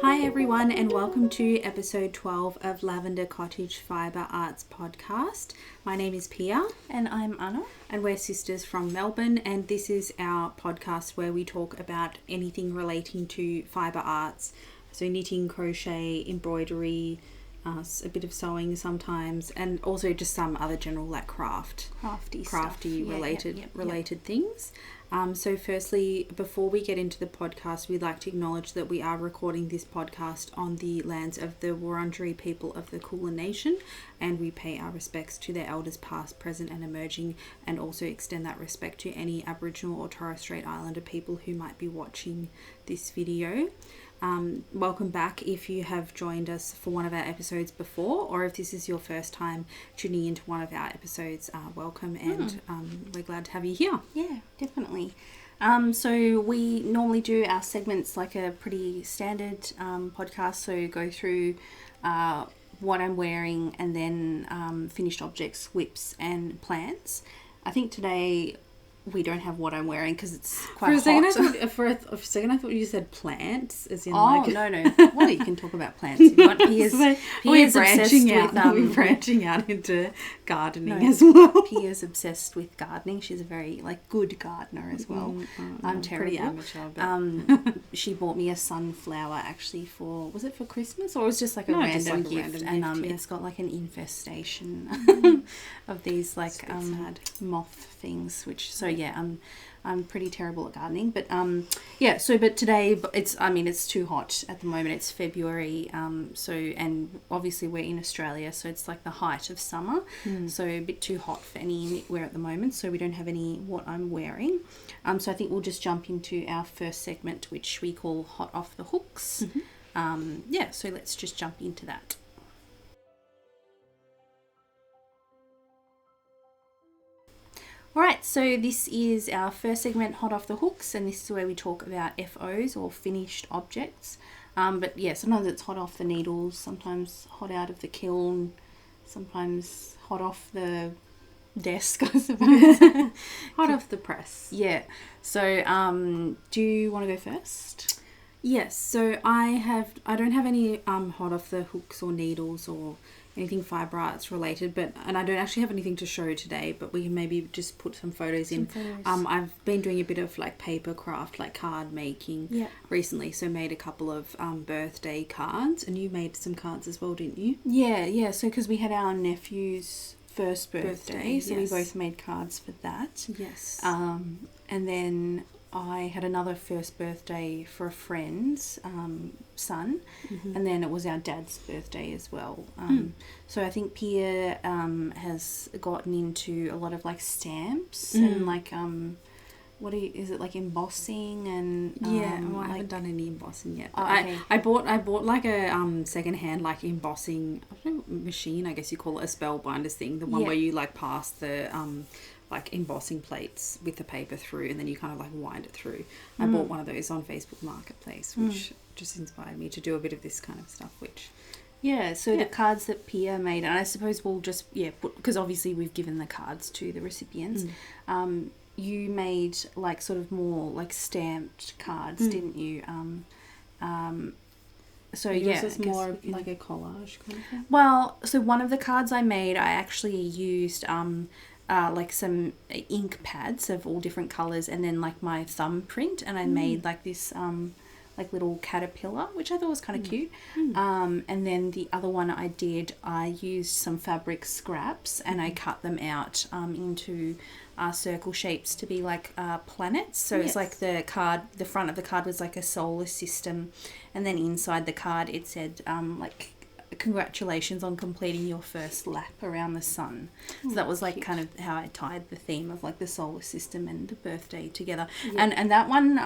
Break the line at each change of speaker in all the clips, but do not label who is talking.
Hi everyone, and welcome to episode 12 of Lavender Cottage Fibre Arts podcast. My name is Pia.
And I'm Anna.
And we're sisters from Melbourne, and this is our podcast where we talk about anything relating to fibre arts. So knitting, crochet, embroidery, a bit of sewing sometimes, and also just some other general like crafty stuff. related things. So firstly, before we get into the podcast, we'd like to acknowledge that we are recording this podcast on the lands of the Wurundjeri people of the Kulin Nation, and we pay our respects to their elders past, present and emerging, and also extend that respect to any Aboriginal or Torres Strait Islander people who might be watching this video. Welcome back if you have joined us for one of our episodes before, or if this is your first time tuning into one of our episodes, welcome, and we're glad to have you here.
Yeah, definitely. So we normally do our segments like a pretty standard podcast, so go through what I'm wearing and then finished objects, whips and plants. I think today we don't have what I'm wearing because it's quite hot.
For a second I thought you said plants, as in
no. Well, you can talk about plants if you want. Pia's obsessed with
we're branching out into gardening as well.
Pia's obsessed with gardening. She's a very good gardener as well. I'm terrible.
Pretty amateur.
She bought me a sunflower actually was it for Christmas, or it was just a random gift? And it's got like an infestation of these moth things, I'm pretty terrible at gardening, but but today it's too hot at the moment. It's February, and obviously we're in Australia, so it's like the height of summer, so a bit too hot for any knitwear at the moment, so we don't have any what I'm wearing. So I think we'll just jump into our first segment, which we call Hot Off the Hooks. So let's just jump into that. Alright, so this is our first segment, Hot Off the Hooks, and this is where we talk about FOs, or finished objects. Sometimes it's hot off the needles, sometimes hot out of the kiln, sometimes hot off the desk, I suppose.
Hot off the press.
Yeah. So, do you want to go first?
Yes, so I don't have any hot off the hooks or needles or anything fibre arts related, and I don't actually have anything to show today, but we can maybe just put some photos in. I've been doing a bit of paper craft, card making recently, so made a couple of birthday cards, and you made some cards as well, didn't you?
Yeah, so because we had our nephew's first birthday, so we both made cards for that.
Yes.
And then I had another first birthday for a friend's son, and then it was our dad's birthday as well. So I think Pia has gotten into a lot of stamps and is it embossing and
I haven't done any embossing yet.
Okay.
I bought a secondhand embossing machine, I guess you call it, a spellbinders thing, the one where you pass the embossing plates with the paper through, and then you kind of wind it through. I bought one of those on Facebook Marketplace, which just inspired me to do a bit of this kind of stuff,
the cards that Pia made, and I suppose we'll just put, because obviously we've given the cards to the recipients. You made more stamped cards, didn't you?
So yours is more like a collage kind of thing?
Well, so one of the cards I made, I actually used some ink pads of all different colours, and then my thumbprint, and I made this little caterpillar, which I thought was kind of cute. And then the other one I used some fabric scraps, and I cut them out into circle shapes to be planets. So it's the front of the card was a solar system, and then inside the card it said congratulations on completing your first lap around the sun. So that was kind of how I tied the theme of the solar system and the birthday together. And that one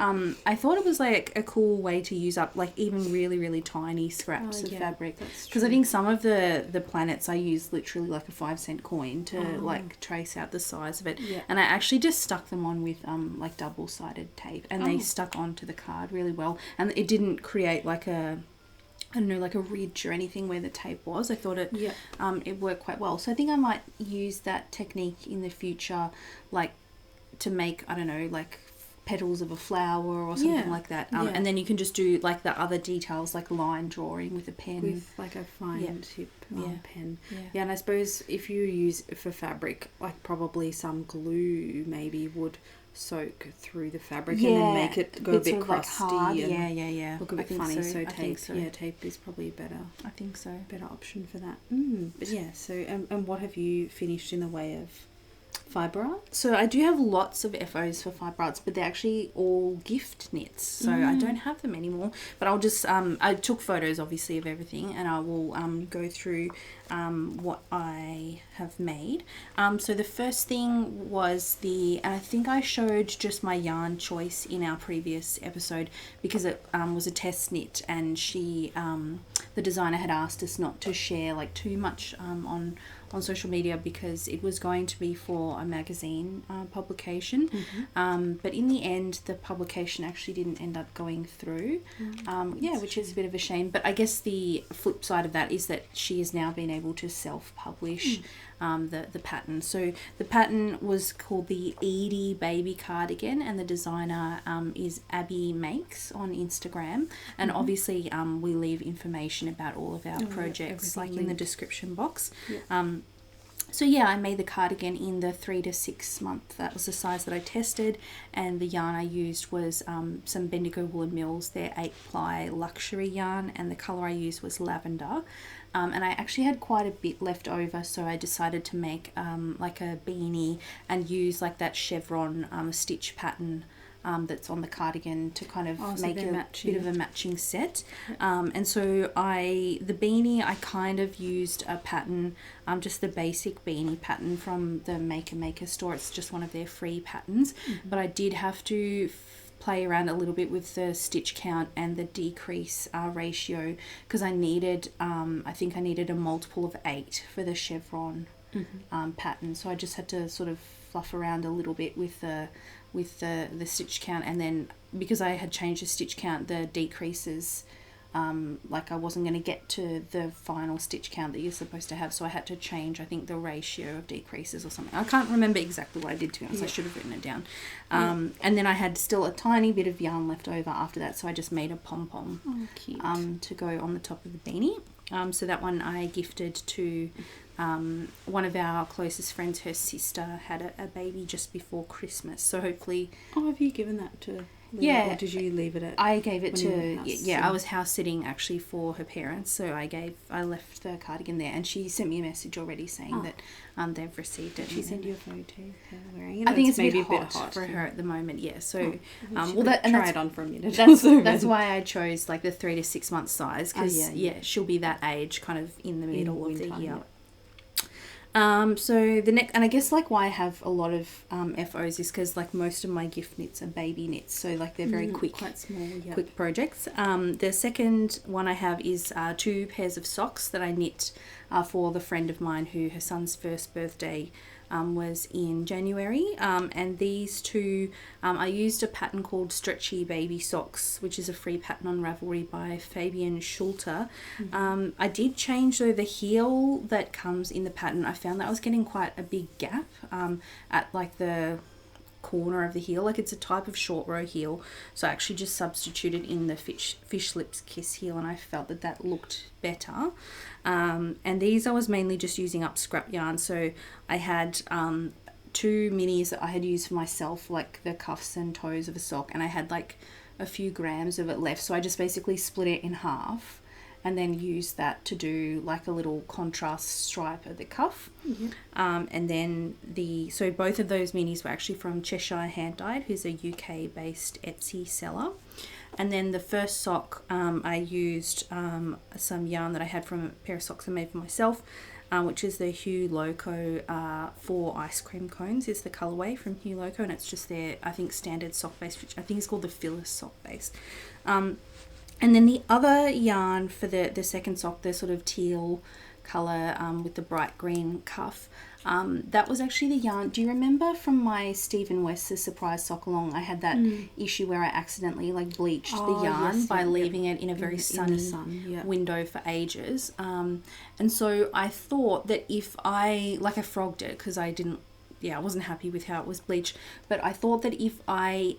I thought it was a cool way to use up even really, really tiny scraps of fabric, because I think some of the planets I used literally a 5-cent coin to trace out the size of it, and I actually just stuck them on with double-sided tape, and they stuck onto the card really well, and it didn't create a ridge or anything where the tape was. I thought it worked quite well. So I think I might use that technique in the future, to make, I don't know, petals of a flower or something like that. And then you can just do like the other details, like line drawing with a pen.
With like a fine tip pen.
Yeah,
and I suppose if you use for fabric, like probably some glue maybe would soak through the fabric and then make it go a bit crusty.
Like hard.
And look a bit funny. So tape,
so.
Tape is probably better.
I think so.
Better option for that. But yeah, so and what have you finished in the way of fibre art?
So I do have lots of FOs for fibre arts, but they're actually all gift knits, so I don't have them anymore. But I'll just I took photos obviously of everything, and I will go through what I have made. So the first thing was and I think I showed just my yarn choice in our previous episode, because it was a test knit, and she the designer had asked us not to share like too much on social media, because it was going to be for a magazine publication. But in the end, the publication actually didn't end up going through, which is a bit of a shame. But I guess the flip side of that is that she has now been able to self-publish the pattern. So the pattern was called the Edie Baby Cardigan, and the designer is abbie.makes on Instagram. And obviously we leave information about all of our projects like in the description box. So yeah, I made the cardigan in the 3 to 6 month. That was the size that I tested, and the yarn I used was some Bendigo Woolen Mills, their 8-ply luxury yarn, and the colour I used was lavender. And I actually had quite a bit left over, so I decided to make like a beanie and use like that chevron stitch pattern that's on the cardigan to kind of make a bit of a matching set. And so the beanie, I kind of used a pattern, just the basic beanie pattern from the Maker store. It's just one of their free patterns, but I did have to play around a little bit with the stitch count and the decrease ratio, because I needed I think I needed a multiple of 8 for the chevron pattern. So I just had to sort of fluff around a little bit with the stitch count, and then because I had changed the stitch count, the decreases like I wasn't going to get to the final stitch count that you're supposed to have, so I had to change, I think, the ratio of decreases or something. I can't remember exactly what I did, to be honest. I should have written it down. And then I had still a tiny bit of yarn left over after that, so I just made a pom-pom to go on the top of the beanie. So that one I gifted to one of our closest friends. Her sister had a baby just before Christmas, so hopefully...
Oh, have you given that to... Or did you leave it at...
I gave it to... I was house sitting actually for her parents, so I left the cardigan there, and she sent me a message already saying that they've received it.
She sent you a photo of her wearing it?
I think it's maybe a bit hot for her at the moment, so...
try it on for a minute.
That's why I chose like the 3 to 6 month size, because she'll be that age kind of in the middle of the year. So the next, and I guess like why I have a lot of FOs is because like most of my gift knits are baby knits, so like they're very quick,
quite small,
quick projects. The second one I have is 2 pairs of socks that I knit for the friend of mine who her son's first birthday was in January, and these 2 I used a pattern called Stretchy Baby Socks, which is a free pattern on Ravelry by Fabienne Schulte. I did change though the heel that comes in the pattern. I found that I was getting quite a big gap at like the corner of the heel, like it's a type of short row heel, so I actually just substituted in the fish lips kiss heel, and I felt that looked better. And these I was mainly just using up scrap yarn, so I had 2 minis that I had used for myself, like the cuffs and toes of a sock, and I had like a few grams of it left, so I just basically split it in half and then use that to do like a little contrast stripe at the cuff. And then so both of those minis were actually from Cheshire Hand Dyed, who's a UK based Etsy seller. And then the first sock, I used some yarn that I had from a pair of socks I made for myself, which is the Hue Loco 4 ice cream cones is the colorway from Hue Loco, and it's just their, I think, standard sock base, which I think is called the Phyllis sock base. And then the other yarn for the second sock, the sort of teal colour with the bright green cuff, that was actually the yarn. Do you remember from my Stephen West's surprise sock along, I had that issue where I accidentally like bleached the yarn by leaving it in a very sunny window for ages. And so I thought that if I frogged it because I didn't I wasn't happy with how it was bleached. But I thought that if I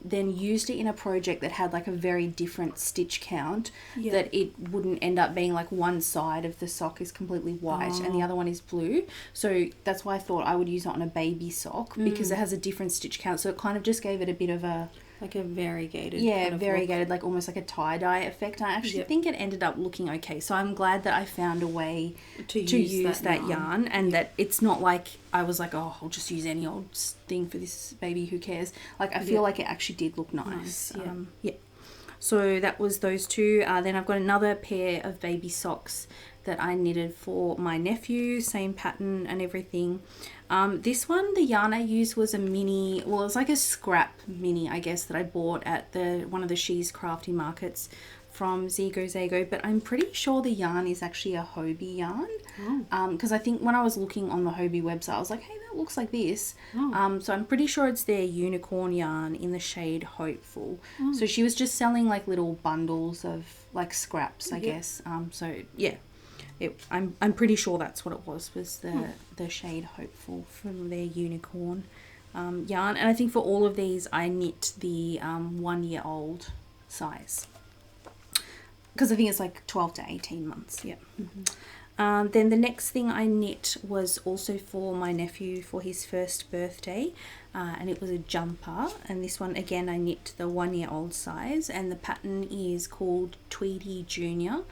then used it in a project that had like a very different stitch count, that it wouldn't end up being like one side of the sock is completely white and the other one is blue. So that's why I thought I would use it on a baby sock, because it has a different stitch count. So it kind of just gave it a bit of a...
like a variegated
kind of variegated, like almost like a tie-dye effect. I actually think it ended up looking okay. So I'm glad that I found a way to use that yarn, and that it's not like I was like, oh, I'll just use any old thing for this baby, who cares. Like, I feel like it actually did look nice. So that was those two. Then I've got another pair of baby socks that I knitted for my nephew, same pattern and everything. This one, the yarn I used was a mini, well, it was like a scrap mini, I guess, that I bought at one of the She's Crafty markets from Zigo Zago, but I'm pretty sure the yarn is actually a Hobie yarn. Because I think when I was looking on the Hobie website, I was like, hey, that looks like this. So I'm pretty sure it's their unicorn yarn in the shade Hopeful. So she was just selling like little bundles of like scraps, I guess. So yeah. I'm pretty sure that's what it was the shade Hopeful from their unicorn yarn. And I think for all of these I knit the 1 year old size, because I think it's like 12 to 18 months. Then the next thing I knit was also for my nephew for his first birthday, and it was a jumper, and this one again I knit the 1 year old size, and the pattern is called Tweedy Junior.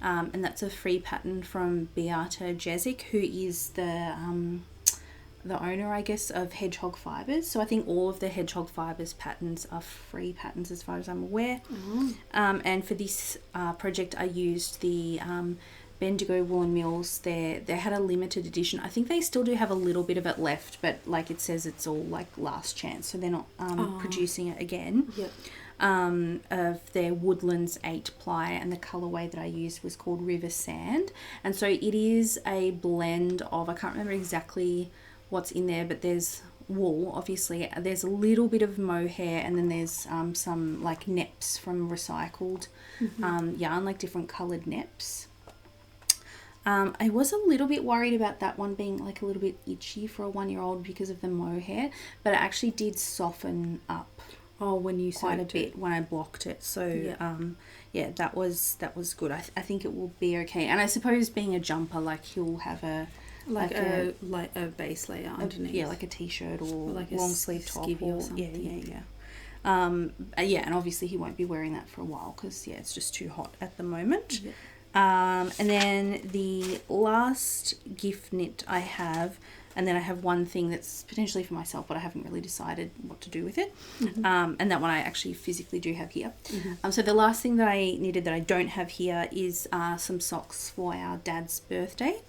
And that's a free pattern from Beata Jezik, who is the owner, I guess, of Hedgehog Fibres. So I think all of the Hedgehog Fibres patterns are free patterns as far as I'm aware. And for this project I used the Bendigo Woolen Mills. They had a limited edition. I think they still do have a little bit of it left, but like it says, it's all like last chance, so they're not producing it again. Of their Woodlands 8 ply, and the colourway that I used was called River Sand. And so it is a blend of, I can't remember exactly what's in there, but there's wool, obviously, there's a little bit of mohair, and then there's some like neps from recycled yarn, like different coloured neps. I was a little bit worried about that one being like a little bit itchy for a 1 year old because of the mohair, but it actually did soften up when you quite a bit when I blocked it. So that was good. I think it will be okay. And I suppose being a jumper, like he'll have a base layer underneath. Like a t-shirt or like long sleeve top or something. And obviously he won't be wearing that for a while because it's just too hot at the moment. And then the last gift knit I have, and then I have one thing that's potentially for myself, but I haven't really decided what to do with it. And that one I actually physically do have here. So the last thing that I knitted that I don't have here is some socks for our dad's birthday.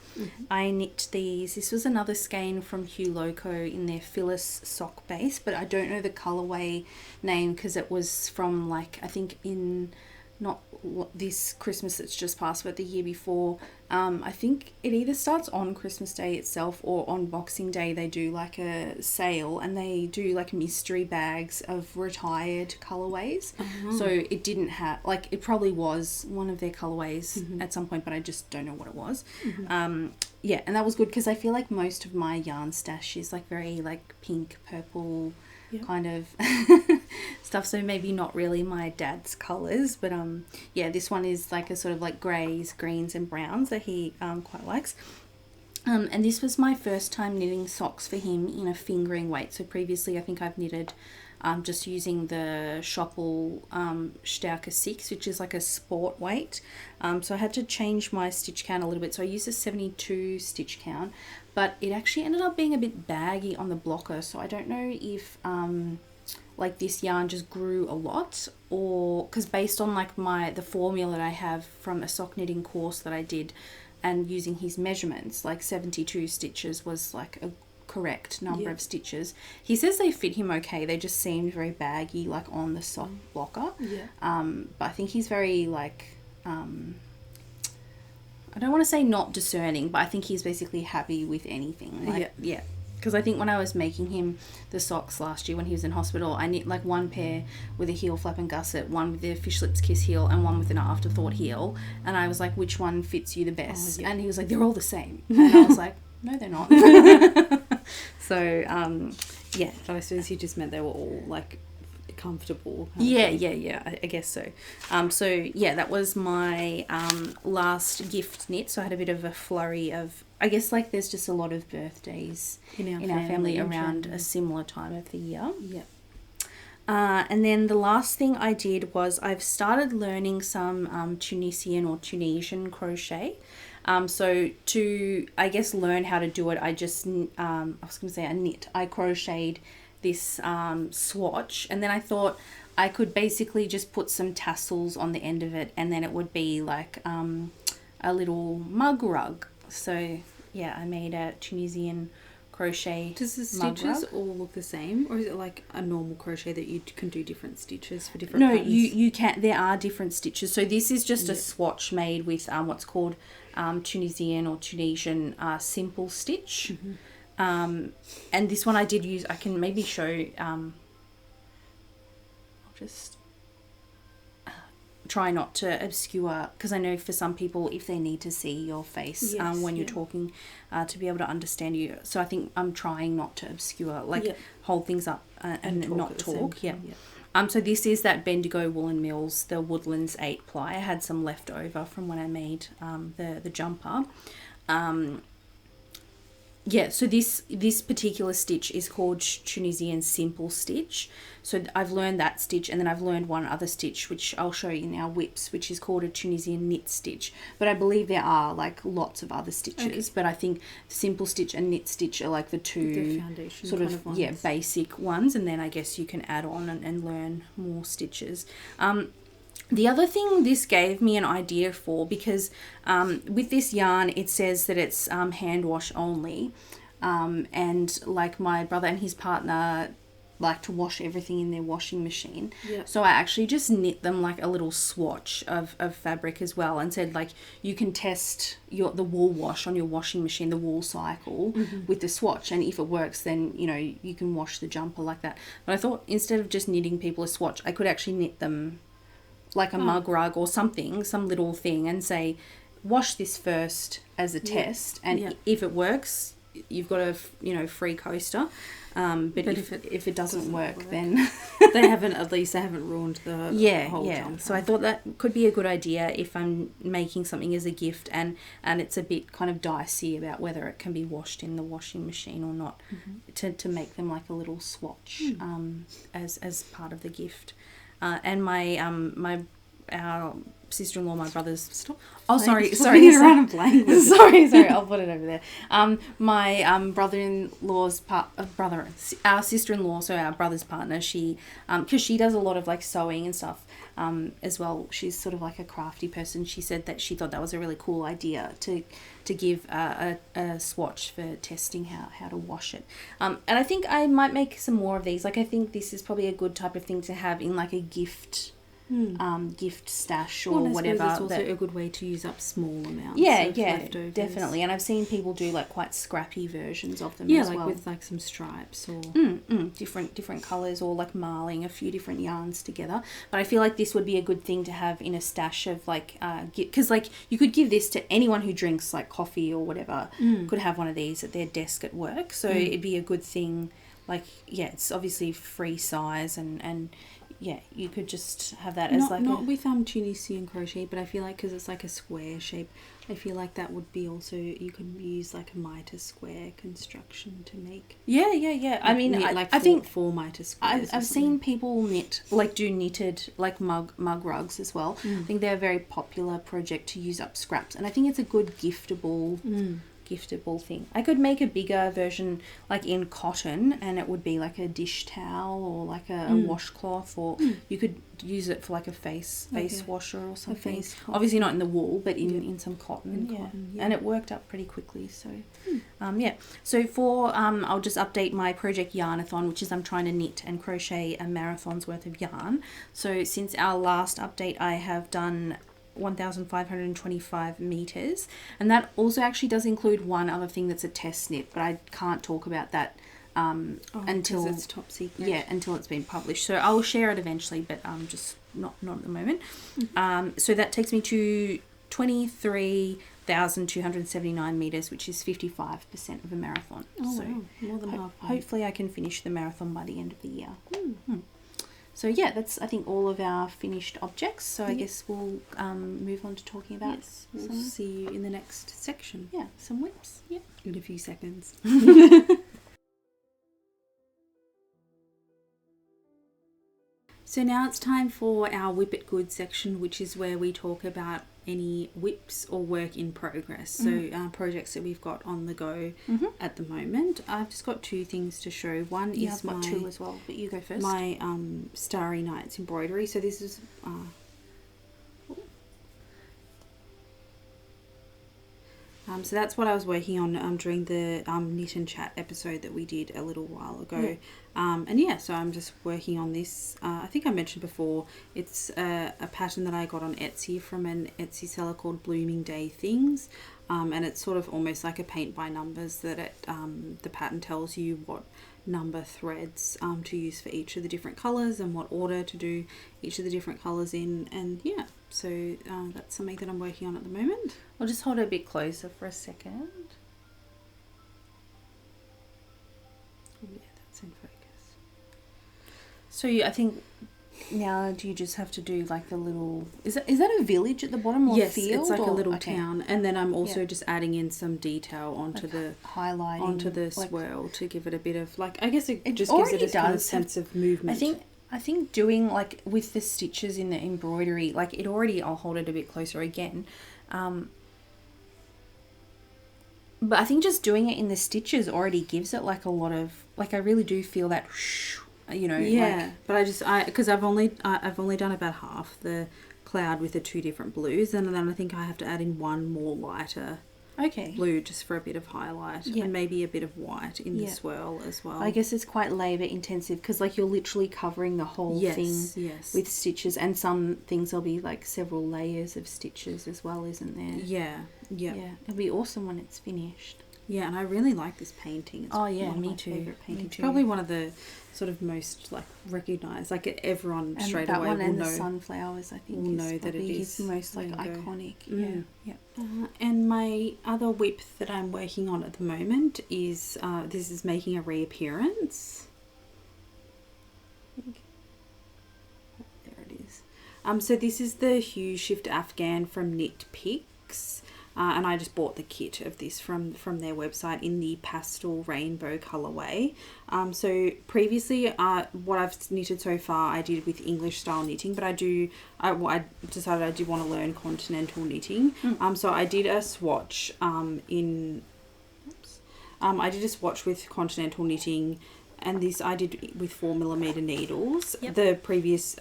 I knit these. This was another skein from Hugh Loco in their Phyllis sock base, but I don't know the colourway name because it was from like, I think in... not this Christmas that's just passed, but the year before. I think it either starts on Christmas Day itself or on Boxing Day. They do like a sale, and they do like mystery bags of retired colourways. So it didn't have, like, it probably was one of their colourways at some point, but I just don't know what it was. And that was good because I feel like most of my yarn stash is like very like pink, purple kind of stuff, so maybe not really my dad's colours, but this one is like a sort of like greys, greens and browns that he quite likes. And this was my first time knitting socks for him in a fingering weight. So previously I think I've knitted just using the Schoppel Stärke 6, which is like a sport weight. So I had to change my stitch count a little bit. So I used a 72 stitch count, but it actually ended up being a bit baggy on the blocker. So I don't know if like this yarn just grew a lot, or because based on like the formula that I have from a sock knitting course that I did and using his measurements, like 72 stitches was like a correct number of stitches. He says they fit him okay, they just seemed very baggy like on the sock blocker. But I think he's very like I don't want to say not discerning, but I think he's basically happy with anything. Like, because I think when I was making him the socks last year when he was in hospital, I knit like one pair with a heel flap and gusset, one with the fish lips kiss heel, and one with an afterthought heel. And I was like, which one fits you the best? And he was like, they're all the same. And I was like, no, they're not. So, yeah.
So I suppose you just meant they were all like comfortable.
Yeah. I guess so. So yeah, that was my last gift knit. So I had a bit of a flurry of, I guess, like there's just a lot of birthdays in our family around a similar time of the year.
Yeah.
And then the last thing I did was I've started learning some Tunisian crochet. So to, I guess, learn how to do it, I just, I crocheted this swatch, and then I thought I could basically just put some tassels on the end of it, and then it would be like a little mug rug. So yeah, I made a Tunisian crochet.
Does the stitches all look the same, or is it like a normal crochet that you can do different stitches for different patterns?
you can, there are different stitches. So this is just a swatch made with what's called Tunisian simple stitch. And this one I did use, I can maybe show, I'll just try not to obscure, because I know for some people, if they need to see your face when you're talking, to be able to understand you. So I think I'm trying not to obscure, like hold things up and not talk. So this is that Bendigo Woolen Mills, the Woodlands 8 ply. I had some left over from when I made the jumper. So this particular stitch is called Tunisian simple stitch. So I've learned that stitch, and then I've learned one other stitch, which I'll show you in our whips, which is called a Tunisian knit stitch. But I believe there are like lots of other stitches, but I think simple stitch and knit stitch are like the two
foundation
sort of ones. Basic ones, and then I guess you can add on and learn more stitches. The other thing this gave me an idea for, because with this yarn it says that it's hand wash only, and like my brother and his partner like to wash everything in their washing machine. So I actually just knit them like a little swatch of fabric as well, and said like you can test the wool wash on your washing machine, the wool cycle, with the swatch, and if it works then you can wash the jumper like that. But I thought instead of just knitting people a swatch, I could actually knit them like a mug rug or something, some little thing, and say wash this first as a test, and if it works you've got a free coaster, but if it doesn't work then
they haven't ruined the whole jumper.
So I thought that could be a good idea if I'm making something as a gift, and it's a bit kind of dicey about whether it can be washed in the washing machine or not, to make them like a little swatch as part of the gift. And our sister-in-law, my brother's...
Sorry.
I'll put it over there. My brother-in-law's our sister-in-law, so our brother's partner, she, because she does a lot of like sewing and stuff as well. She's sort of like a crafty person. She said that she thought that was a really cool idea to give a swatch for testing how to wash it. And I think I might make some more of these. Like I think this is probably a good type of thing to have in like a gift stash or whatever.
It's also a good way to use up small amounts.
Leftovers. Definitely. And I've seen people do like quite scrappy versions of them as well.
With like some stripes or
different colours, or like marling a few different yarns together. But I feel like this would be a good thing to have in a stash of like, because like you could give this to anyone who drinks like coffee or whatever, could have one of these at their desk at work. So it'd be a good thing. Like, it's obviously free size, and you could just have that as
not with Tunisian crochet, but I feel like because it's like a square shape, I feel like that would be also, you could use like a mitre square construction to make.
I mean, I think
4 mitre squares.
I've seen people do knitted like mug rugs as well. I think they're a very popular project to use up scraps, and I think it's a good giftable thing. I could make a bigger version like in cotton, and it would be like a dish towel or like a washcloth, or you could use it for like a face washer or something. Obviously not in the wool, but in some cotton. And it worked out pretty quickly. So so for I'll just update my project yarnathon, which is I'm trying to knit and crochet a marathon's worth of yarn. So since our last update, I have done 1,525 meters, and that also actually does include one other thing that's a test knit, but I can't talk about that until
it's top secret.
Until it's been published. So I'll share it eventually, but just not at the moment. So that takes me to 23 1,279 meters, which is 55% of a marathon.
Oh, so wow. More than half.
Hopefully I can finish the marathon by the end of the year. So yeah, that's, I think, all of our finished objects. So I guess we'll move on to talking about.
Yes, we'll see you in the next section.
Yeah, some whips.
Yeah, in a few seconds. So now it's time for our Whip It Good section, which is where we talk about any whips or work in progress. So projects that we've got on the go at the moment. I've just got two things to show. One is
I've got two as well, but you go first.
My Starry Nights embroidery. So this is so that's what I was working on during the knit and chat episode that we did a little while ago. So I'm just working on this. I think I mentioned before, it's a pattern that I got on Etsy from an Etsy seller called Blooming Day Things. And it's sort of almost like a paint by numbers that the pattern tells you what number threads to use for each of the different colours and what order to do each of the different colours in. And yeah, so that's something that I'm working on at the moment.
I'll just hold it a bit closer for a second.
Yeah, that's in focus.
So I think now do you just have to do like the little, is that a village at the bottom or
yes,
a field?
It's like a little town, and then I'm also just adding in some detail onto
like
the
highlighting
onto the swirl to give it a bit of like, I guess it just gives it a kind of sense of movement.
I think doing like with the stitches in the embroidery, like it already, I'll hold it a bit closer again. But I think just doing it in the stitches already gives it like a lot of, like I really do feel that, you know.
Yeah, like, but because I've only done about half the cloud with the two different blues, and then I think I have to add in one more lighter blue just for a bit of highlight and maybe a bit of white in the swirl as well.
I guess it's quite labour intensive because like you're literally covering the whole thing with stitches, and some things there'll be like several layers of stitches as well, isn't there?
Yeah.
It'll be awesome when it's finished.
Yeah, and I really like this painting. It's
one
of my
too.
Favourite paintings.
Me too.
Probably one of the sort of most like recognised. Like everyone and straight away will know.
The sunflowers, I think,
will know that it is
the most like iconic. Yeah.
And my other whip that I'm working on at the moment is this is making a reappearance. There it is. So this is the Hue Shift Afghan from Knit Picks. And I just bought the kit of this from their website in the pastel rainbow colorway. So previously, what I've knitted so far, I did with English style knitting, but I decided I did want to learn continental knitting. So I did a swatch I did a swatch with continental knitting. And this I did with 4mm needles. The previous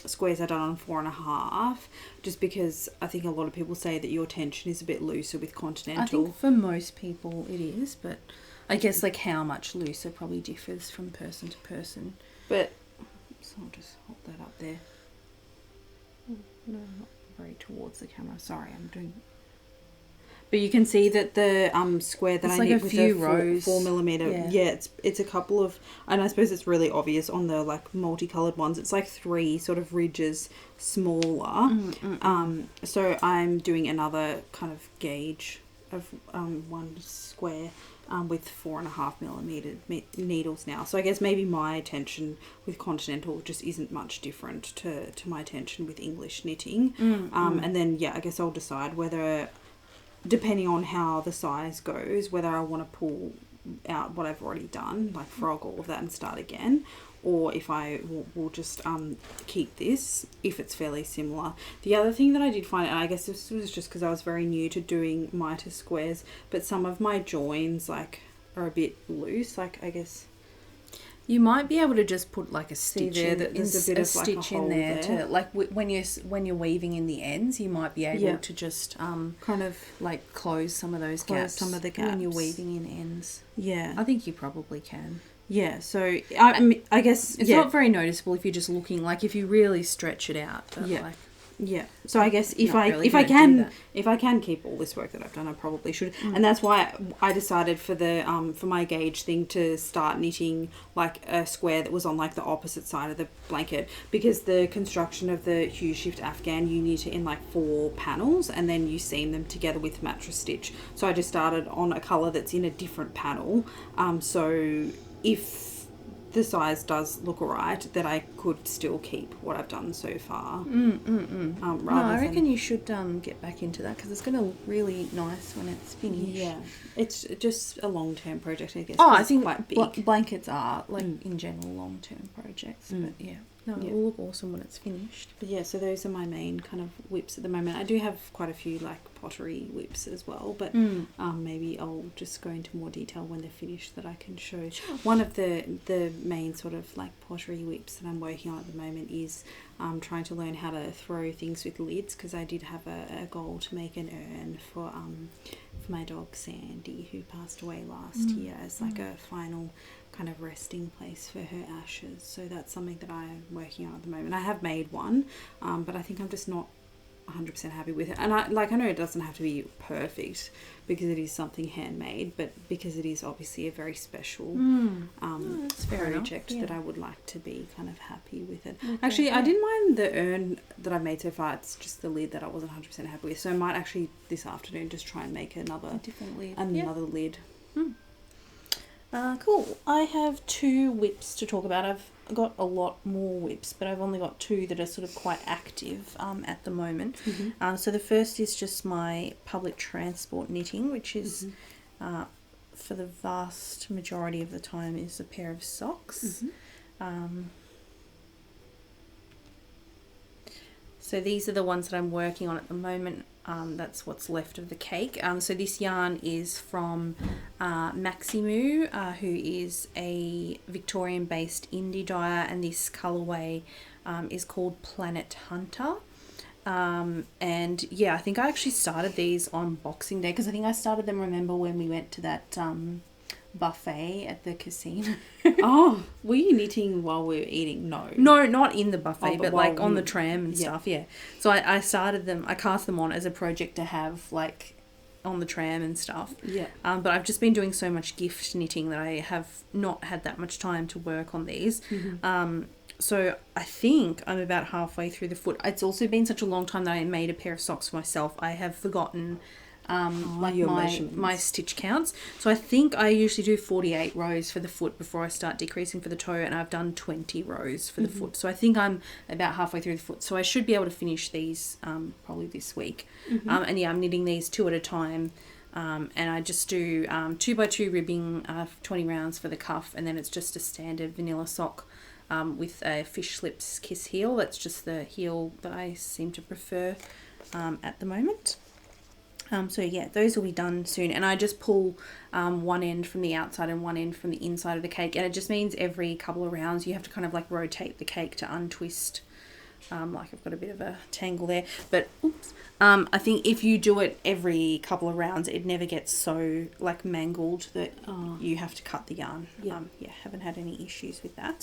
squares I done on 4.5, just because I think a lot of people say that your tension is a bit looser with continental.
I think for most people it is, but I guess like how much looser probably differs from person to person.
But so I'll just hold that up there. No, not very towards the camera. Sorry, I'm doing. But you can see that the square that I knit with the 4mm, it's a couple of, and I suppose it's really obvious on the like multicoloured ones. It's like 3 sort of ridges smaller. So I'm doing another kind of gauge of one square with 4.5mm needles now. So I guess maybe my tension with continental just isn't much different to my tension with English knitting. And then I guess I'll decide whether, depending on how the size goes, whether I want to pull out what I've already done, like frog all of that and start again, or if I will just keep this if it's fairly similar. The other thing that I did find, and I guess this was just because I was very new to doing mitre squares, but some of my joins like are a bit loose. Like I guess
you might be able to just put like a stitch
there.
There's
a bit of
stitch
like a hole
in there
to
like when you're weaving in the ends, you might be able to just
kind of
like close some of those gaps.
Some of the gaps
when you're weaving in ends.
Yeah,
I think you probably can.
Yeah, so I guess
it's not very noticeable if you're just looking, like if you really stretch it out. But like,
Yeah. So I guess if I can keep all this work that I've done, I probably should. And that's why I decided for the for my gauge thing to start knitting like a square that was on like the opposite side of the blanket, because the construction of the Hue Shift Afghan, you knit it in like 4 panels and then you seam them together with mattress stitch. So I just started on a colour that's in a different panel. So if the size does look alright, that I could still keep what I've done so far.
I reckon you should get back into that, because it's going to look really nice when it's finished.
Yeah, it's just a long-term project, I guess.
I think quite big. Blankets are like in general long-term projects, but it will look awesome when it's finished.
But yeah, so those are my main kind of whips at the moment. I do have quite a few like pottery whips as well, but maybe I'll just go into more detail when they're finished that I can show. One of the main sort of like pottery whips that I'm working on at the moment is trying to learn how to throw things with lids, because I did have a goal to make an urn for my dog Sandy, who passed away last year, as like a final kind of resting place for her ashes. So that's something that I'm working on at the moment. I have made one, but I think I'm just not 100% happy with it. And I know it doesn't have to be perfect because it is something handmade, but because it is obviously a very special project that I would like to be kind of happy with it. Okay. Actually, I didn't mind the urn that I've made so far. It's just the lid that I wasn't 100% happy with. So I might actually this afternoon just try and make another different lid. Another lid.
Cool. I have 2 whips to talk about. I've got a lot more whips, but I've only got 2 that are sort of quite active at the moment. So the first is just my public transport knitting, which is for the vast majority of the time is a pair of socks. So these are the ones that I'm working on at the moment. That's what's left of the cake. So this yarn is from Maximu, who is a Victorian-based indie dyer, and this colourway is called Planet Hunter. And yeah, I think I actually started these on Boxing Day, because I think I started them, remember, when we went to that buffet at the casino.
Oh, were you knitting while we were eating? No,
not in the buffet, but like on the tram and stuff. Yeah, so I started them, I cast them on as a project to have like on the tram and stuff. But I've just been doing so much gift knitting that I have not had that much time to work on these. So I think I'm about halfway through the foot. It's also been such a long time that I made a pair of socks for myself. I have forgotten my stitch counts. So I think I usually do 48 rows for the foot before I start decreasing for the toe, and I've done 20 rows for the foot. So I think I'm about halfway through the foot. So I should be able to finish these probably this week. And yeah, I'm knitting these 2 at a time. And I just do 2x2 ribbing, 20 rounds for the cuff, and then it's just a standard vanilla sock with a fish slips kiss heel. That's just the heel that I seem to prefer at the moment. So yeah, those will be done soon, and I just pull one end from the outside and one end from the inside of the cake, and it just means every couple of rounds you have to kind of like rotate the cake to untwist. Like I've got a bit of a tangle there, but oops. I think if you do it every couple of rounds, it never gets so like mangled that you have to cut the yarn. Haven't had any issues with that.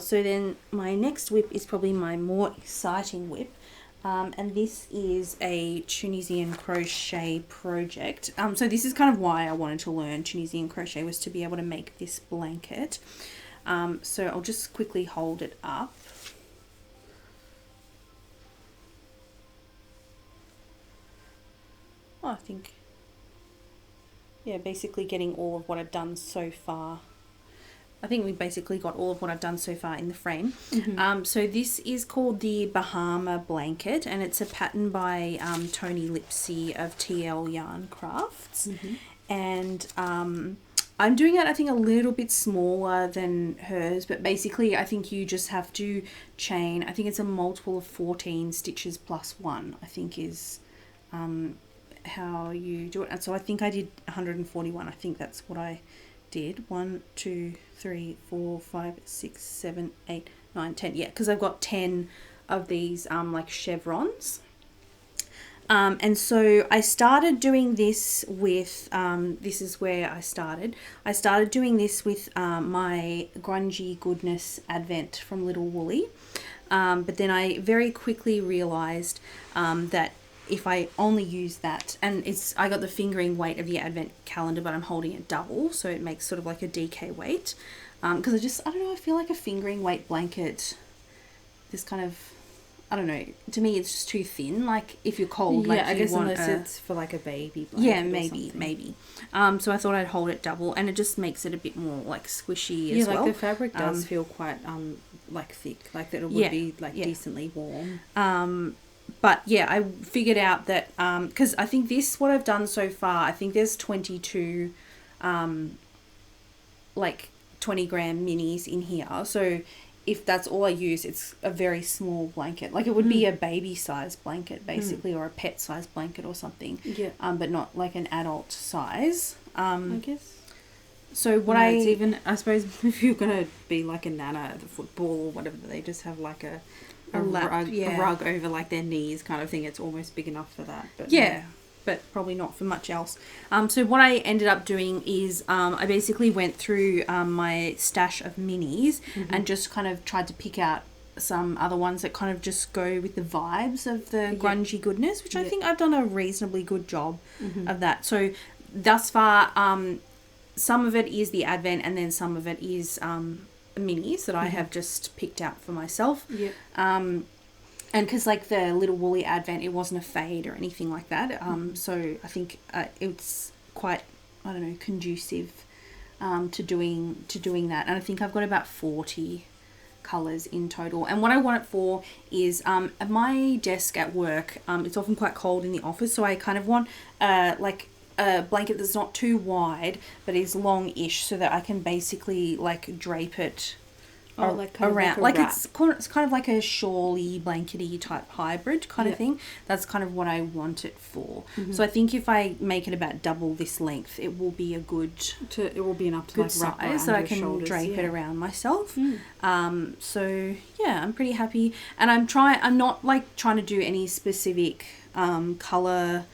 So then my next whip is probably my more exciting whip. And this is a Tunisian crochet project. So this is kind of why I wanted to learn Tunisian crochet, was to be able to make this blanket. So I'll just quickly hold it up. I think, yeah, basically getting all of what I've done so far. I think we basically got all of what I've done so far in the frame. So this is called the Bahama Blanket, and it's a pattern by Tony Lipsy of TL Yarn Crafts. And I'm doing it, I think, a little bit smaller than hers, but basically I think you just have to chain, I think it's a multiple of 14 stitches plus 1, I think is how you do it. And so I think I did 141. I think that's what I did. 1, 2, 3, 4, 5, 6, 7, 8, 9, 10. Yeah, because I've got 10 of these like chevrons. And so I started doing this with, this is where I started. I started doing this with my Grungy Goodness Advent from Little Woolly. But then I very quickly realised that if I only use that, and I got the fingering weight of the advent calendar, but I'm holding it double, so it makes sort of like a DK weight. Because I don't know, I feel like a fingering weight blanket is kind of, I don't know, to me it's just too thin. Like if you're cold, like
I guess unless it's for like a baby blanket.
Yeah, maybe. So I thought I'd hold it double, and it just makes it a bit more like squishy as well.
Yeah, like the fabric does feel quite like thick, like that it would be like decently warm.
But yeah, I figured out that because I think what I've done so far, I think there's 22 like 20 gram minis in here. So if that's all I use, it's a very small blanket. Like it would be a baby size blanket basically, or a pet size blanket or something.
Yeah.
But not like an adult size.
I guess.
So
it's even, I suppose, if you're gonna be like a nana at the football or whatever, they just have like a rug over like their knees kind of thing. It's almost big enough for that. But
but probably not for much else. So what I ended up doing is I basically went through my stash of minis and just kind of tried to pick out some other ones that kind of just go with the vibes of the grungy goodness, which I think I've done a reasonably good job of that. So thus far, some of it is the advent, and then some of it is minis that I have just picked out for myself. And because like the little woolly advent, it wasn't a fade or anything like that. So I think it's quite, I don't know, conducive to doing that. And I think I've got about 40 colours in total. And what I want it for is at my desk at work, it's often quite cold in the office, so I kind of want like a blanket that's not too wide but is long-ish, so that I can basically like drape it around, like it's kind of like a shawly blankety type hybrid kind of thing. That's kind of what I want it for. So I think if I make it about double this length, it will be it will be enough to like wrap around size that I can shoulders, drape it around myself. So yeah, I'm pretty happy, and I'm not like trying to do any specific color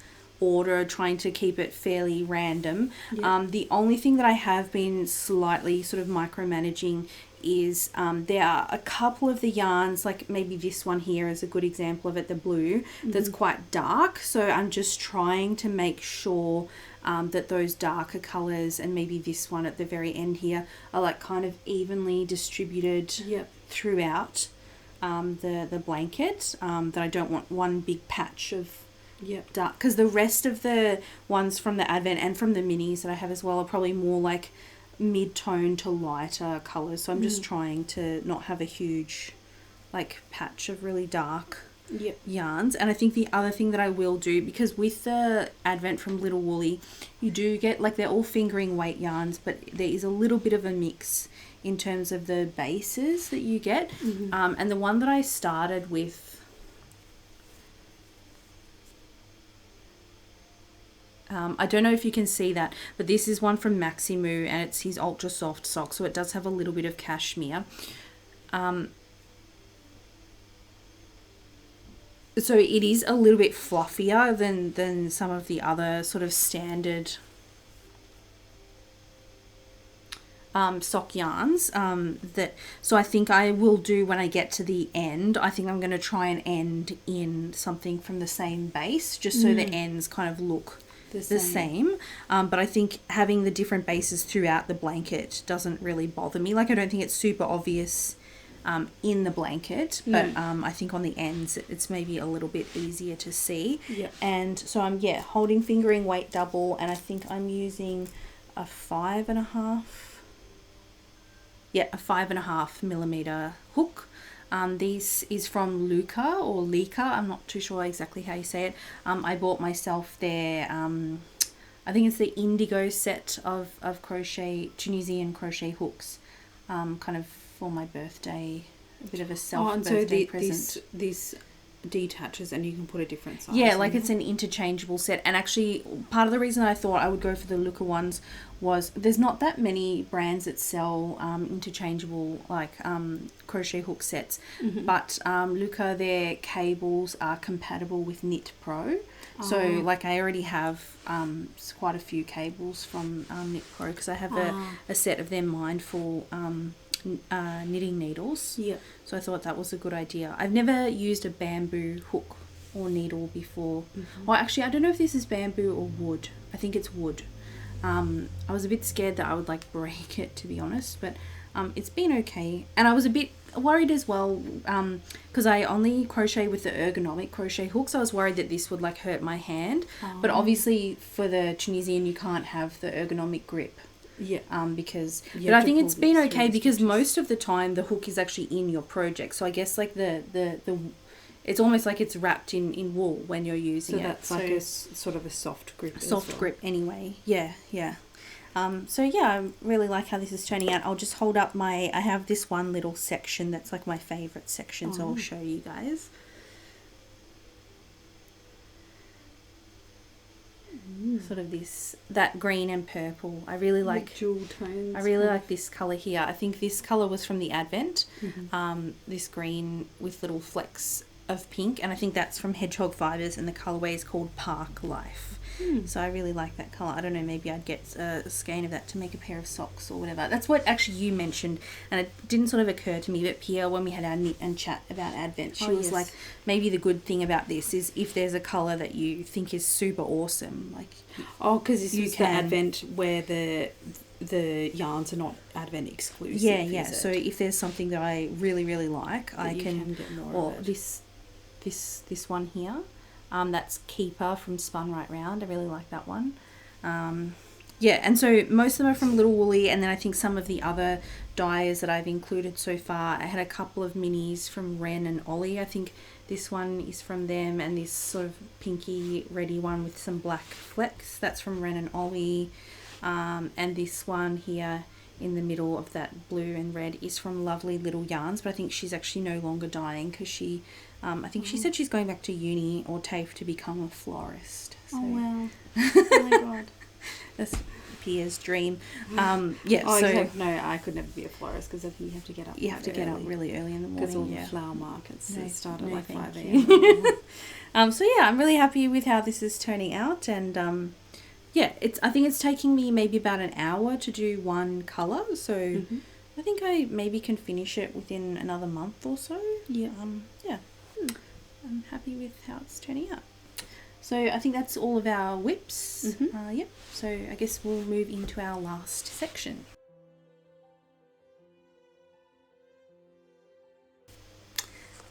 order, trying to keep it fairly random. The only thing that I have been slightly sort of micromanaging is there are a couple of the yarns, like maybe this one here is a good example of it, the blue, that's quite dark. So I'm just trying to make sure that those darker colours, and maybe this one at the very end here, are like kind of evenly distributed throughout the blanket, that I don't want one big patch of dark, because the rest of the ones from the advent and from the minis that I have as well are probably more like mid-tone to lighter colours. So I'm just trying to not have a huge like patch of really dark yarns. And I think the other thing that I will do, because with the advent from Little Woolly, you do get like, they're all fingering weight yarns, but there is a little bit of a mix in terms of the bases that you get. And the one that I started with, I don't know if you can see that, but this is one from Maximu, and it's his ultra soft sock, so it does have a little bit of cashmere. So it is a little bit fluffier than some of the other sort of standard sock yarns. So I think I will do, when I get to the end, I think I'm going to try and end in something from the same base, just so the ends kind of look the same. But I think having the different bases throughout the blanket doesn't really bother me. Like, I don't think it's super obvious in the blanket, but I think on the ends it's maybe a little bit easier to see. And so I'm holding fingering weight double, and I think I'm using a 5.5 millimeter hook. This is from Luca or Lika, I'm not too sure exactly how you say it. I bought myself their, I think it's the Indigo set of Tunisian crochet hooks, kind of for my birthday, a bit of a birthday present.
This detaches and you can put a different size.
Like it's an interchangeable set. And actually, part of the reason I thought I would go for the Luca ones was there's not that many brands that sell interchangeable crochet hook sets, but Luca, their cables are compatible with Knit Pro. So like I already have quite a few cables from Knit Pro, because I have a set of their Mindful knitting needles.
Yeah.
So I thought that was a good idea. I've never used a bamboo hook or needle before. Well, actually, I don't know if this is bamboo or wood. I think it's wood. I was a bit scared that I would like break it, to be honest, but it's been okay. And I was a bit worried as well because I only crochet with the ergonomic crochet hooks. I was worried that this would like hurt my hand, but obviously for the Tunisian you can't have the ergonomic grip.
Yeah.
Because but I think it's been okay because most of the time the hook is actually in your project. So I guess like the it's almost like it's wrapped in wool when you're using it.
So that's like a sort of a soft grip.
Soft grip anyway. Yeah, yeah. So yeah, I really like how this is turning out. I'll just hold up I have this one little section that's like my favourite section, so I'll show you guys. Sort of that green and purple. I really like
jewel tones.
I really like this colour here. I think this colour was from the Advent. This green with little flecks of pink, and I think that's from Hedgehog Fibres, and the colourway is called Park Life. So I really like that colour. I don't know, maybe I'd get a skein of that to make a pair of socks or whatever. That's what actually you mentioned, and it didn't sort of occur to me, but Pia, when we had our knit and chat about Advent, she was like, maybe the good thing about this is if there's a colour that you think is super awesome, like
because this is the Advent where the yarns are not Advent exclusive.
Yeah. So if there's something that I really, really like, I can
get more of it.
This one here. That's Keeper from Spun Right Round. I really like that one. Yeah, and so most of them are from Little Woolly, and then I think some of the other dyers that I've included so far, I had a couple of minis from Ren and Ollie. I think this one is from them, and this sort of pinky reddy one with some black flecks, that's from Ren and Ollie. And this one here in the middle of that blue and red is from Lovely Little Yarns, but I think she's actually no longer dyeing because she I think she said she's going back to uni or TAFE to become a florist. So.
Oh wow. Oh my god.
That's Pia's dream.
No, I could never be a florist because you have to get up.
You have to get up really early in the morning.
Because all the flower markets start at like 5
a.m. So yeah, I'm really happy with how this is turning out, and I think it's taking me maybe about an hour to do one colour. So I think I maybe can finish it within another month or so.
Yeah.
I'm happy with how it's turning out. So I think that's all of our whips. So I guess we'll move into our last section.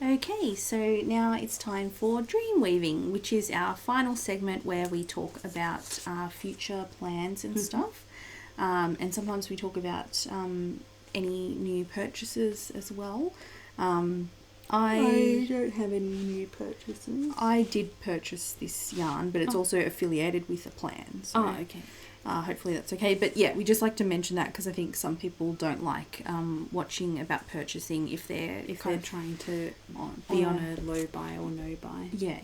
Okay, so now it's time for dream weaving, which is our final segment where we talk about our future plans and stuff. And sometimes we talk about any new purchases as well.
I don't have any new purchases.
I did purchase this yarn, but it's also affiliated with a plan. So,
okay.
Hopefully that's okay. But yeah, we just like to mention that because I think some people don't like watching about purchasing if they're
trying to be on a low buy or no buy.
Yeah.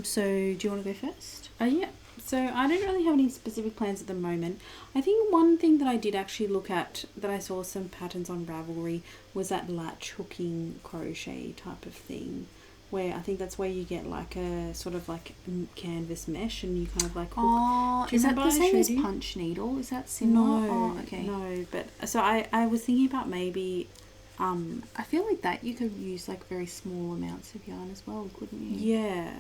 So do you want to go first?
Yeah. So I don't really have any specific plans at the moment. I think one thing that I did actually look at, that I saw some patterns on Ravelry, was that latch hooking crochet type of thing, where I think that's where you get like a sort of like canvas mesh and you kind of like hook.
Oh, is that the same as punch needle? Is that similar?
No, no. But so I was thinking about maybe.
I feel like that you could use like very small amounts of yarn as well, couldn't you?
Yeah.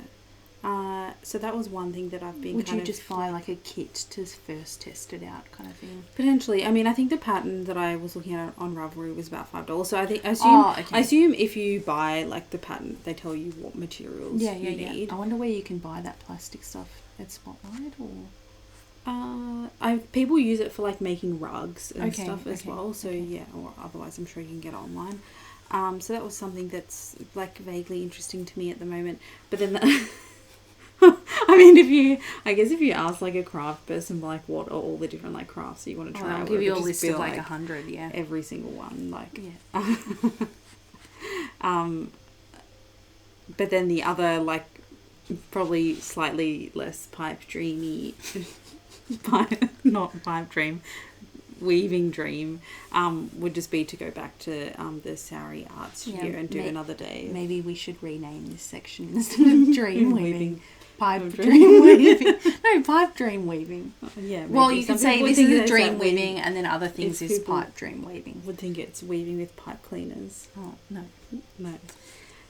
So that was one thing that I've been
Would you just buy like a kit to first test it out kind of thing?
Potentially. I mean, I think the pattern that I was looking at on Ravelry was about $5. So I assume if you buy like the pattern, they tell you what materials you need.
I wonder where you can buy that plastic stuff at Spotlight or...
people use it for like making rugs and stuff as well. So or otherwise I'm sure you can get it online. So that was something that's like vaguely interesting to me at the moment. But then... I mean, if you ask like a craft person like what are all the different like crafts you want to try,
I'll give you a list of like 100,
every single one, like but then the other like probably slightly less weaving dream would just be to go back to the Sari art studio and do another day.
Maybe we should rename this section instead of dream weaving. pipe dream weaving. No, pipe dream weaving.
Yeah. Maybe.
Well, you could say this is dream weaving, and then other things is pipe dream weaving.
Would think it's weaving with pipe cleaners.
Oh no.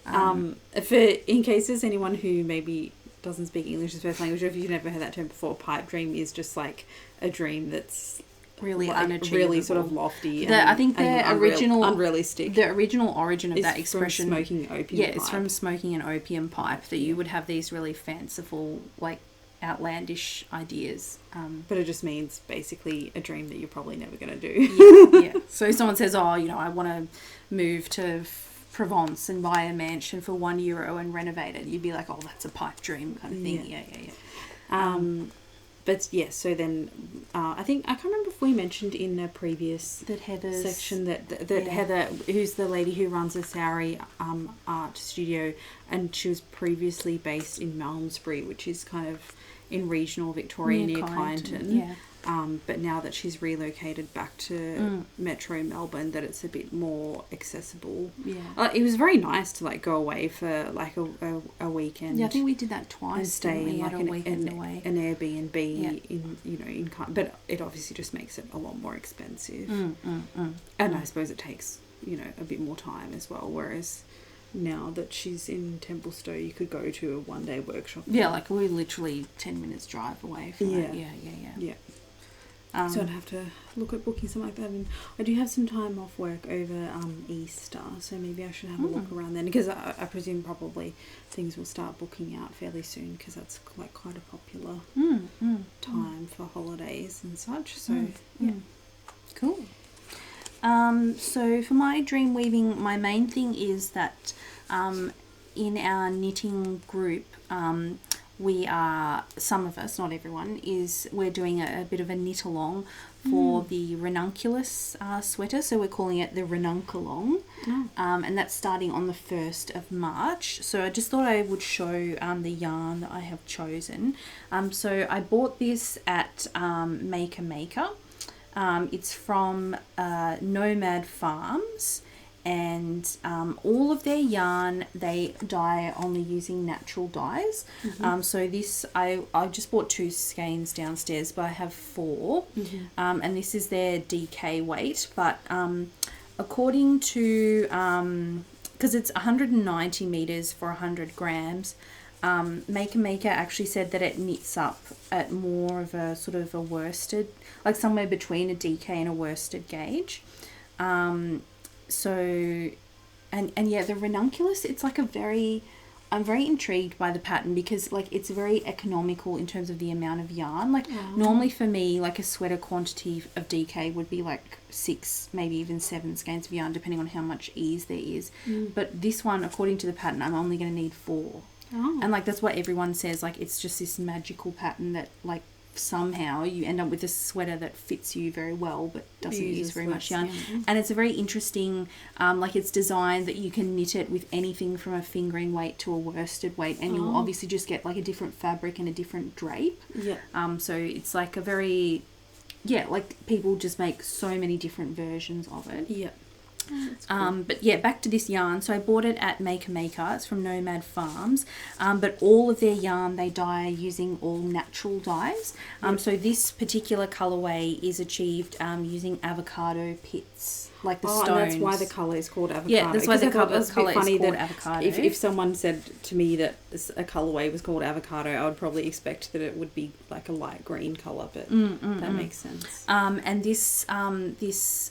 In case there's anyone who maybe doesn't speak English as first language, or if you've never heard that term before, pipe dream is just like a dream that's
really
like
unachievable,
really sort of lofty.
I think the original
unrealistic.
The original origin of that expression,
from smoking opium.
Yeah, it's from smoking an opium pipe that you would have these really fanciful, like outlandish ideas.
But it just means basically a dream that you're probably never going to do.
Yeah. So someone says, "Oh, I want to move to Provence and buy a mansion for €1 and renovate it." You'd be like, "Oh, that's a pipe dream kind of thing." Yeah.
But yeah, so then I can't remember if we mentioned in a previous section that Heather, who's the lady who runs a Sari art studio, and she was previously based in Malmesbury, which is kind of in regional Victoria near Kyneton.
Yeah.
But now that she's relocated back to Metro Melbourne, that it's a bit more accessible.
Yeah.
It was very nice to like go away for like a weekend.
Yeah, I think we did that twice.
And stay in like an Airbnb in but it obviously just makes it a lot more expensive. And I suppose it takes a bit more time as well. Whereas now that she's in Templestowe, you could go to a one-day workshop.
Yeah, like we're literally 10 minutes drive away from it. Yeah.
So I'd have to look at booking something like that. And I do have some time off work over Easter, so maybe I should have a look around then, because I presume probably things will start booking out fairly soon, because that's like quite a popular time for holidays and such. So
Cool. So for my dream weaving, my main thing is that in our knitting group, we are, some of us, not everyone, we're doing a bit of a knit along for the ranunculus sweater. So we're calling it the ranunculong. And that's starting on the 1st of March. So I just thought I would show the yarn that I have chosen. So I bought this at Maker. It's from Nomad Farms, and all of their yarn they dye only using natural dyes. So this I just bought 2 skeins downstairs, but I have 4, and this is their DK weight. But according to because it's 190 meters for 100 grams. Maker actually said that it knits up at more of a sort of a worsted, like somewhere between a DK and a worsted gauge. So, and yeah, the ranunculus, it's like I'm very intrigued by the pattern, because like it's very economical in terms of the amount of yarn. Like normally for me, like a sweater quantity of DK would be like 6, maybe even 7 skeins of yarn, depending on how much ease there is. But this one, according to the pattern, I'm only going to need 4. And like that's what everyone says, like it's just this magical pattern that like somehow you end up with a sweater that fits you very well but doesn't use very much yarn. And it's a very interesting like it's designed that you can knit it with anything from a fingering weight to a worsted weight, and you'll obviously just get like a different fabric and a different drape. So it's like a very like people just make so many different versions of it. Cool. But yeah, back to this yarn. So I bought it at Maker. It's from Nomad Farms. But all of their yarn they dye using all natural dyes. So this particular colorway is achieved using avocado pits, like the stones.
And that's why the colour is called avocado.
Yeah, that's why the colour is called avocado.
If someone said to me that a colourway was called avocado, I would probably expect that it would be like a light green colour, but that makes sense. And
this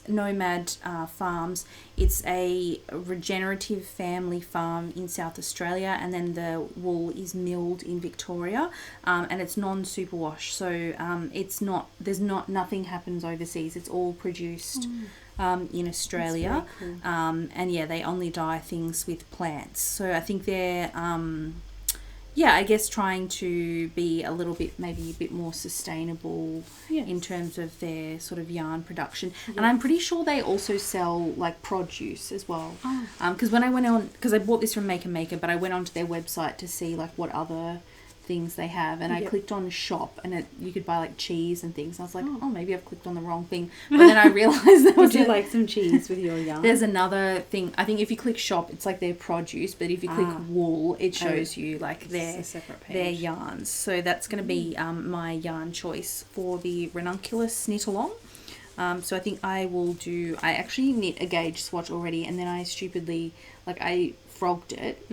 Nomad Farms, it's a regenerative family farm in South Australia, and then the wool is milled in Victoria, and it's non-superwash, so nothing happens overseas. It's all produced in Australia. Cool. And yeah, they only dye things with plants. So I think they're I guess trying to be maybe a bit more sustainable in terms of their sort of yarn production. And I'm pretty sure they also sell like produce as well. Because when I went on, because I bought this from Maker, but I went onto their website to see like what other things they have, and I clicked on shop, and you could buy like cheese and things. I was like, oh, maybe I've clicked on the wrong thing. But then I realised that
would you like some cheese with your yarn?
There's another thing. I think if you click shop, it's like their produce, but if you click wool, it shows you like their yarns. So that's going to be my yarn choice for the ranunculus knit along. So I think I actually knit a gauge swatch already, and then I stupidly, I frogged it,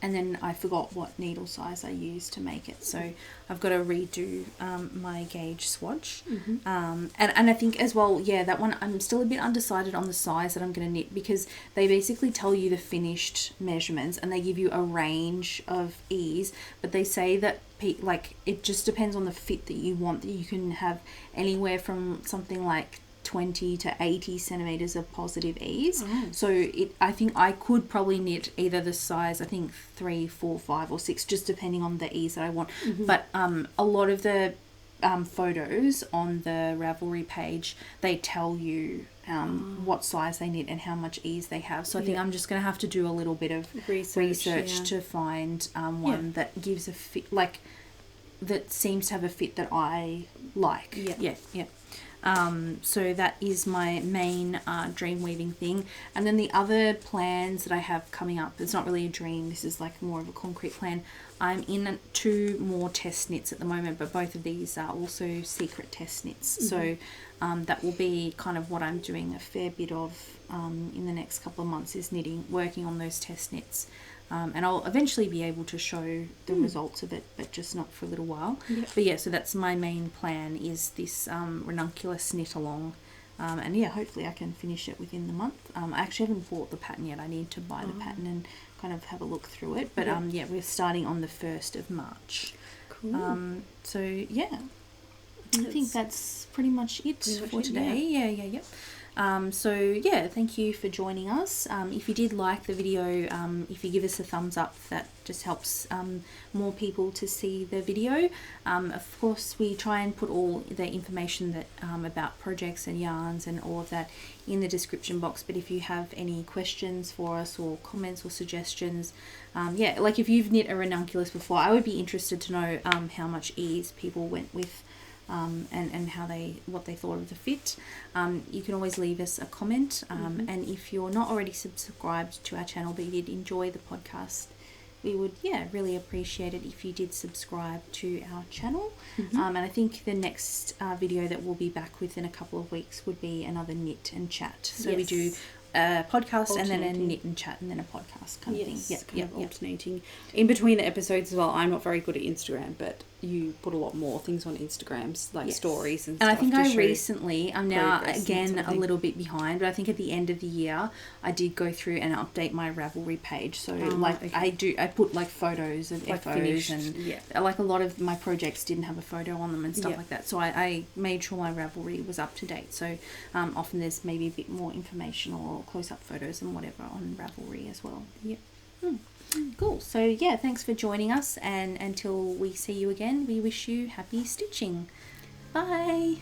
and then I forgot what needle size I used to make it. So I've got to redo my gauge swatch. And I think as well, that one, I'm still a bit undecided on the size that I'm going to knit, because they basically tell you the finished measurements and they give you a range of ease, but they say that it just depends on the fit that you want, that you can have anywhere from something like 20 to 80 centimeters of positive ease. So I think I could probably knit either the size, I think 3, 4, 5 or 6, just depending on the ease that I want. But a lot of the photos on the Ravelry page, they tell you what size they knit and how much ease they have. So I think I'm just going to have to do a little bit of research to find one that gives a fit, that seems to have a fit that I like. So that is my main dream weaving thing. And then the other plans that I have coming up, it's not really a dream, this is more of a concrete plan. I'm in 2 more test knits at the moment, but both of these are also secret test knits. So that will be kind of what I'm doing a fair bit of in the next couple of months, is working on those test knits. And I'll eventually be able to show the results of it, but just not for a little while. But so that's my main plan, is this ranunculus knit along. And hopefully I can finish it within the month. I actually haven't bought the pattern yet. I need to buy the pattern and kind of have a look through it. But we're starting on the 1st of March. Cool. I think that's pretty much it for today. Thank you for joining us. If you did like the video, if you give us a thumbs up, that just helps more people to see the video. Of course, we try and put all the information that about projects and yarns and all of that in the description box. But if you have any questions for us, or comments or suggestions, if you've knit a ranunculus before, I would be interested to know how much ease people went with. And what they thought of the fit. You can always leave us a comment, and if you're not already subscribed to our channel but you did enjoy the podcast, we would really appreciate it if you did subscribe to our channel. And I think the next video that we'll be back with in a couple of weeks would be another knit and chat. So we do a podcast and then a knit and chat and then a podcast kind of thing.
Alternating in between the episodes as well. I'm not very good at Instagram, but you put a lot more things on Instagrams, stories and stuff.
And I think I'm now again a little bit behind, but I think at the end of the year I did go through and update my Ravelry page. So I put photos of FOs and a lot of my projects didn't have a photo on them and stuff like that. So I made sure my Ravelry was up to date. So often there's maybe a bit more information or close-up photos and whatever on Ravelry as well. Cool. So thanks for joining us, and until we see you again, we wish you happy stitching. Bye.